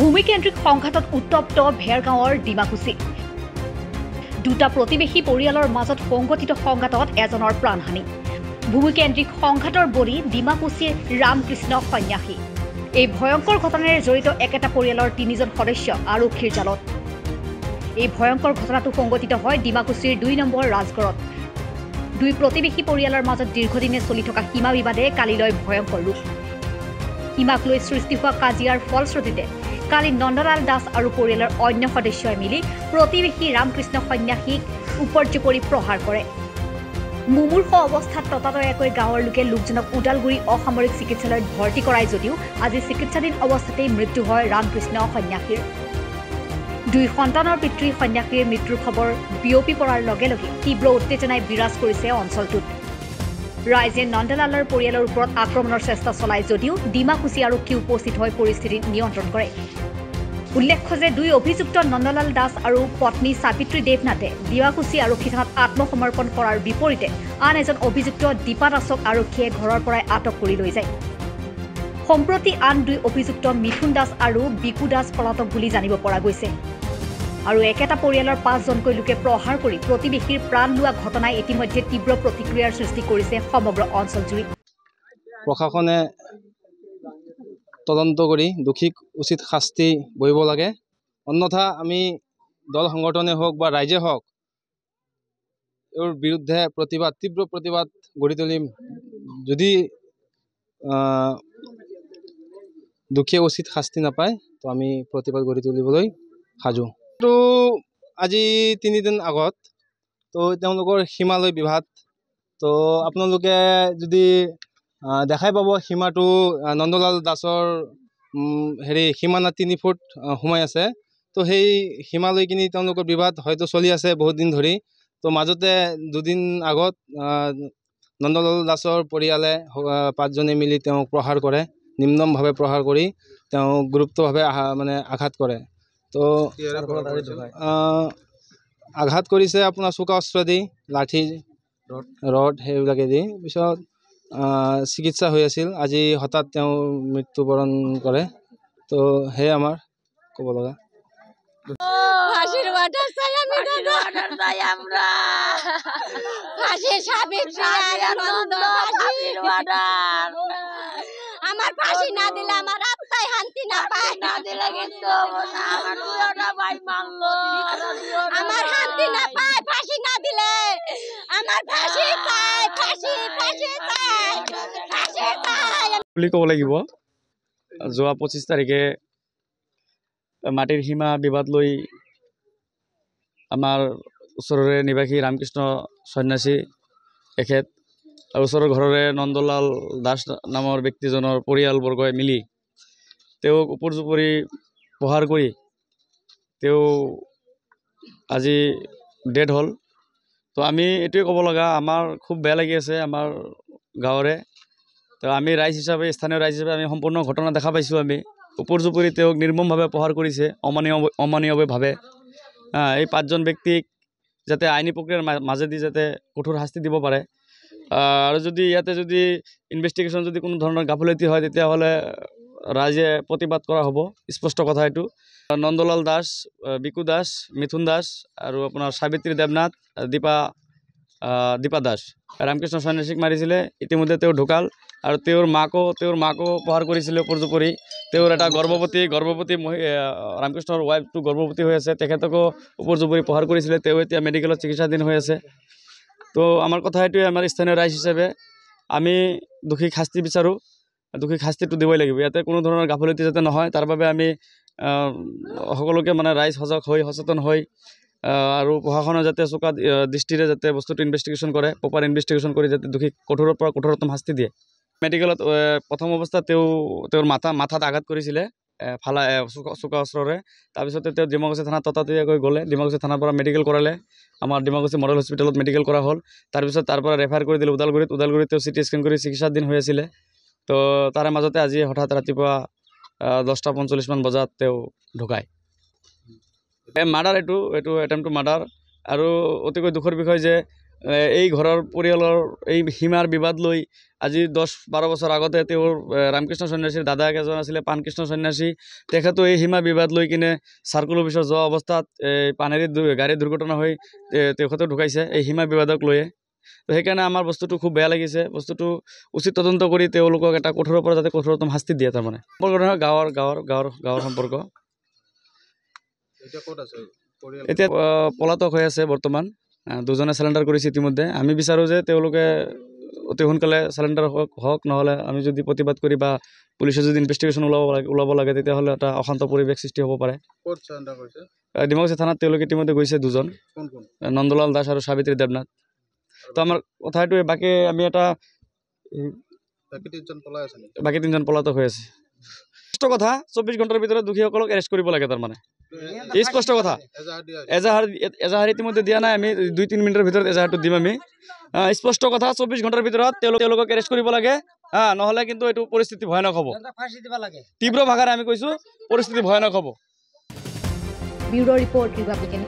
ভূমিকেন্দ্ৰিক সংঘাতত উত্তপ্ত ভেৰগাঁৱৰ ডিমাকুচি। দুটা প্ৰতিবেশী পৰিয়ালৰ মাজত সংঘটিত সংঘাতত এজনৰ প্ৰাণহানি। ভূমিকেন্দ্ৰিক সংঘাতৰ বলি ডিমাকুচিৰ ৰামকৃষ্ণ সন্যাসী। এই ভয়ংকৰ ঘটনাৰে জড়িত একেটা পৰিয়ালৰ ৩জন সদস্য আৰক্ষীৰ জালত। এই ভয়ংকৰ ঘটনাটো সংঘটিত হয় ডিমাকুচিৰ ২ নম্বৰ ৰাজগড়ত। দুই প্ৰতিবেশী পৰিয়ালৰ মাজত দীৰ্ঘদিনে চলি থকা সীমা বিবাদে কালিলৈ ভয়ংকৰ ৰূপ। সীমাক লৈ সৃষ্টি হোৱা কাজিয়াৰ ফলশ্ৰুতিতে কালি নন্দলাল দাস আৰু পৰিয়ালৰ অন্য সদস্যই মিলি প্ৰতিবেশী ৰামকৃষ্ণ সন্যাসীক উপৰ্যুপৰি প্ৰহাৰ কৰে। মুমূৰ্ষ অৱস্থাত ততাতৈয়াকৈ গাঁৱৰ লোকে লোকজনক ওদালগুৰি অসামৰিক চিকিৎসালয়ত ভৰ্তি কৰায় যদিও আজি চিকিৎসাধীন অৱস্থাতেই মৃত্যু হয় ৰামকৃষ্ণ সন্যাসীৰ। দুই সন্তানৰ পিতৃ সন্যাসীৰ মৃত্যুৰ খবৰ বিয়পি পৰাৰ লগে লগে তীব্ৰ উত্তেজনাই বিৰাজ কৰিছে অঞ্চলটোত। ৰাইজে নন্দলালৰ পৰিয়ালৰ ওপৰত আক্ৰমণৰ চেষ্টা চলায় যদিও ডিমাকুচি আৰক্ষী উপস্থিত হৈ পৰিস্থিতি নিয়ন্ত্ৰণ কৰে। উল্লেখ্য যে দুই অভিযুক্ত নন্দলাল দাস আৰু পত্নী সাবিত্ৰী দেৱনাথে ডিমাকুচি আৰক্ষী থানাত আত্মসমৰ্পণ কৰাৰ বিপৰীতে আন এজন অভিযুক্ত দীপা দাসক আৰক্ষীয়ে ঘৰৰ পৰাই আটক কৰি লৈ যায়। সম্প্ৰতি আন দুই অভিযুক্ত মিথুন দাস আৰু বিকু দাস পলাতক বুলি জানিব পৰা গৈছে। আৰু একেটা পৰিয়ালৰ ৫জনকৈ লোকে প্ৰহাৰ কৰি প্ৰতিবেশীৰ প্ৰাণ লোৱা ঘটনাই ইতিমধ্যে তীব্ৰ প্ৰতিক্ৰিয়াৰ সৃষ্টি কৰিছে সমগ্ৰ অঞ্চলজুৰি। প্ৰশাসনে তদন্ত কৰি দোষীক উচিত শাস্তি বহিব লাগে, অন্যথা আমি দল সংগঠনে হওক বা ৰাইজে হওক তেওঁৰ বিৰুদ্ধে তীব্ৰ প্ৰতিবাদ গঢ়ি তুলিম। যদি দোষীয়ে উচিত শাস্তি নাপায় তো আমি প্ৰতিবাদ গঢ়ি তুলিবলৈ সাজু। তো আজি ৩ দিন আগত তো তেওঁলোকৰ সীমালৈ বিবাদ। তো আপোনালোকে যদি দেখাই পাব সীমাটো নন্দলাল দাসৰ সীমানা ৩ ফুট সোমাই আছে। তো সেই সীমালৈ কিনি তেওঁলোকৰ বিবাদ হয়তো চলি আছে বহুত দিন ধৰি। তো মাজতে দুদিন আগত নন্দলাল দাসৰ পৰিয়ালে ৫জনে মিলি তেওঁক প্ৰহাৰ কৰে, নিম্নমভাৱে প্ৰহাৰ কৰি তেওঁক গুৰুত্বভাৱে আঘাত কৰে। তো আঘাত কৰিছে আপোনাৰ চোকা অস্ত্ৰ দি, লাঠি ৰড সেইবিলাকে দি। পিছত চিকিৎসা হৈ আছিল, আজি হঠাৎ তেওঁ মৃত্যুবৰণ কৰে। তো সেয়ে আমাৰ ক'ব লগা। আমার ফাঁসি না দিলে আমার আত্মায় শান্তি না পায়, না দিলে কিন্তু আমার শান্তি না পায়, ফাঁসি না দিলে আমার ফাঁসি চাই, ফাঁসি ফাঁসি চাই, ফাঁসি চাই বুলি ক'ব লাগিব। যোৱা ২৫ তাৰিখে মাটিৰ সীমা বিবাদ লৈ আমাৰ ওচৰৰে নিবাসী ৰামকৃষ্ণ সন্যাসী এখেত আৰু ওচৰৰ ঘৰৰে নন্দলাল দাস নামৰ ব্যক্তিজনৰ পৰিয়ালবৰ্গই মিলি তেওঁক উপৰ্যুপৰি প্ৰহাৰ কৰি তেওঁ আজি ডেড হ'ল। তো আমি এইটোৱে ক'ব লগা, আমাৰ খুব বেয়া লাগি আছে আমাৰ গাঁৱৰে। তো আমি ৰাইজ হিচাপে, স্থানীয় ৰাইজ হিচাপে আমি সম্পূৰ্ণ ঘটনা দেখা পাইছোঁ। আমি উপৰ্যুপৰি তেওঁক নিৰ্মমভাৱে প্ৰহাৰ কৰিছে অমানৱীয়ভাৱে। এই ৫জন ব্যক্তিক যাতে আইনী প্ৰক্ৰিয়াৰ মাজেদি যাতে কঠোৰ শাস্তি দিব পাৰে। আৰু যদি ইয়াতে যদি ইনভেষ্টিগেশ্যন যদি কোনো ধৰণৰ গাফিলতি হয় তেতিয়াহ'লে ৰাইজে প্ৰতিবাদ কৰা হ'ব, স্পষ্ট কথা এইটো। নন্দলাল দাস, বিকু দাস, মিথুন দাস আৰু আপোনাৰ সাবিত্ৰী দেৱনাথ, দীপা দাস ৰামকৃষ্ণ সন্যাসীক মাৰিছিলে। ইতিমধ্যে তেওঁ ঢুকাল আৰু তেওঁৰ মাকো প্ৰহাৰ কৰিছিলে উপৰ্যুপৰি। তেওঁৰ এটা গৰ্ভৱতী ৰামকৃষ্ণৰ ৱাইফটো গৰ্ভৱতী হৈ আছে, তেখেতকো উপৰ্যুপৰি প্ৰহাৰ কৰিছিলে। তেওঁ এতিয়া মেডিকেলত চিকিৎসাধীন হৈ আছে। তো আমাৰ কথা এইটোৱে, আমাৰ স্থানীয় ৰাইজ হিচাপে আমি দোষীক শাস্তি বিচাৰোঁ, দোষীক শাস্তিটো দিবই লাগিব। ইয়াতে কোনো ধৰণৰ গাফিলতি যাতে নহয় তাৰ বাবে আমি সকলোকে ৰাইজ সজাগ হৈ সচেতন হৈ আৰু প্ৰশাসনে যাতে চোকা দৃষ্টিৰে যাতে বস্তুটো ইনভেষ্টিগেশ্যন কৰে, প্ৰপাৰ ইনভেষ্টিগেশ্যন কৰি যাতে দোষীক কঠোৰৰ পৰা কঠোৰতম শাস্তি দিয়ে। মেডিকেলত প্ৰথম অৱস্থাত তেওঁৰ মাথাত আঘাত কৰিছিলে চোকা অস্ত্ৰৰে। তাৰপিছতে তেওঁ ডিমাকুচি থানাত ততাতৈয়াকৈ গ'লে, ডিমাকুচি থানাৰ পৰা মেডিকেল কৰালে, আমাৰ ডিমাকুচি মডেল হস্পিটেলত মেডিকেল কৰা হ'ল। তাৰপিছত তাৰ পৰা ৰেফাৰ কৰি দিলে ওদালগুৰিত তেওঁ CT স্কেন কৰি চিকিৎসাধীন হৈ আছিলে। তো তাৰে মাজতে আজি হঠাৎ ৰাতিপুৱা 10:45 মান বজাত তেওঁ ঢুকায়। মাৰ্ডাৰ, এইটো এটেম্প টু মাৰ্ডাৰ। আৰু অতিকৈ দুখৰ বিষয় যে এই ঘৰৰ পৰিয়ালৰ এই সীমাৰ বিবাদ লৈ আজি 10-12 বছৰ আগতে তেওঁৰ ৰামকৃষ্ণ সন্যাসীৰ দাদাক এজন আছিলে পাণকৃষ্ণ সন্যাসী, তেখেতো এই সীমা বিবাদ লৈ কিনে চাৰ্কুল অফিচত যোৱা অৱস্থাত পানেৰীত গাড়ী দুৰ্ঘটনা হৈ তেখেতো ঢুকাইছে এই সীমা বিবাদক লৈয়ে। তো সেইকাৰণে আমাৰ বস্তুটো খুব বেয়া লাগিছে, বস্তুটো উচিত তদন্ত কৰি তেওঁলোকক এটা কঠোৰৰ পৰা যাতে কঠোৰতম শাস্তি দিয়ে। তাৰমানে গাঁৱৰ সম্পৰ্ক এতিয়া পলাতক হৈ আছে বৰ্তমান, দুজনে চেলেণ্ডাৰ কৰিছে ইতিমধ্যে। আমি বিচাৰোঁ যে তেওঁলোকে অতি সোনকালে চেলেণ্ডাৰ হওক, নহ'লে আমি যদি প্ৰতিবাদ কৰি বা পুলিচে যদি ইনভেষ্টিগেশ্যন ওলাব লাগে তেতিয়াহ'লে এটা অশান্ত পৰিৱেশ সৃষ্টি হ'ব পাৰে। ডিমাকুছী থানাত তেওঁলোকে ইতিমধ্যে গৈছে দুজন, নন্দলাল দাস আৰু সাবিত্ৰী দেৱনাথ। তো আমাৰ কথাটো বাকী আমি এটা বাকী 3জন পলাতক হৈ আছে। স্পষ্ট কথা 24 ঘণ্টাৰ ভিতৰত দোষীসকলক এৰেষ্ট কৰিব লাগে। তাৰমানে এই স্পষ্ট কথা, এজাহাৰ ইতিমধ্যে দিয়া নাই, আমি 2-3 মিনিটৰ ভিতৰত এজাহাৰটো দিম আমি। স্পষ্ট কথা 24 ঘণ্টাৰ ভিতৰত তেওঁলোকক এৰেষ্ট কৰিব লাগে, নহ'লে কিন্তু এইটো পৰিস্থিতি ভয়ানক হ'ব। তীব্ৰ ভাষাৰে আমি কৈছোঁ পৰিস্থিতি ভয়ানক হ'ব। Bureau' report Republican.